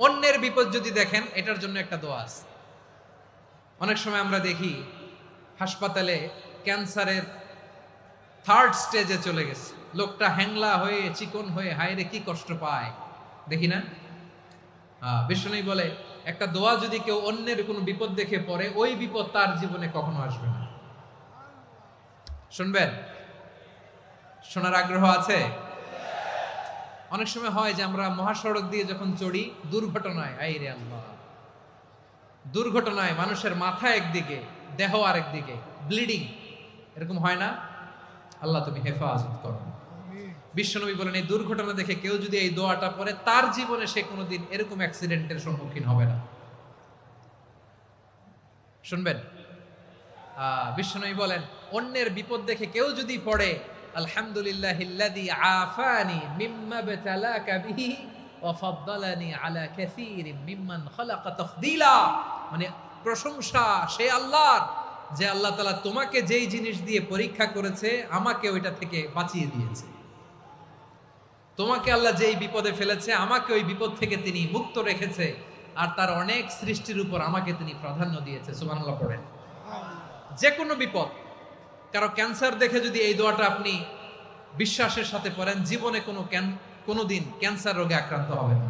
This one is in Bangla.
অন্যের বিপদ যদি দেখেন, এটার জন্য একটা দোয়া আছে। অনেক সময় আমরা দেখি হাসপাতালে ক্যান্সারের থার্ড স্টেজে চলে গেছে, লোকটা হ্যাংলা হয়ে চিকন হয়ে হায়রে কি কষ্ট পায়, দেখি না? বিষ্ণু বলে একটা দোয়া যদি কেউ অন্যের কোনো বিপদ দেখে পড়ে, ওই বিপদ তার জীবনে কখনো আসবে না। শুনবেন? শোনার আগ্রহ আছে? অনেক সময় হয় যে আমরা মহাসড়ক দিয়ে যখন চড়ি, দুর্ঘটনায়, আইরে আল্লাহ, দুর্ঘটনায় মানুষের মাথা একদিকে, দেহ আরেকদিকে, ব্লিডিং, এরকম হয় না? আল্লাহ তুমি হেফাজত করো। বিশ্বনবী বলেন এই দুর্ঘটনা দেখে কেউ যদি এই দোয়াটা পড়ে, তার জীবনে সে কোনোদিন এরকম অ্যাক্সিডেন্টের সম্মুখীন হবে না। শুনবেন? বিশ্বনবী বলেন অন্যের বিপদ দেখে কেউ যদি পড়ে, আলহামদুলিল্লাহিল্লাযী আফানি মিম্মা বতালাকা বিহি ওয়া ফাদ্দালানি আলা কাসীরিম মিম্মান খালাকা তাফদীলা, মানে প্রশংসা সে আল্লাহর, যে আল্লাহ তাআলা তোমাকে যেই জিনিস দিয়ে পরীক্ষা করেছে, আমাকে ওইটা থেকে বাঁচিয়ে দিয়েছে। তোমাকে আল্লাহ যেই বিপদে ফেলেছে, আমাকে ওই বিপদ থেকে তিনি মুক্ত রেখেছে, আর তার অনেক সৃষ্টির উপর আমাকে তিনি প্রাধান্য দিয়েছে। সুবহানাল্লাহ পড়েন। যে কোনো বিপদ, কারো ক্যান্সার দেখে যদি এই দোয়াটা আপনি বিশ্বাসের সাথে পড়েন, জীবনে কোনোদিন ক্যান্সার রোগে আক্রান্ত হবেন না।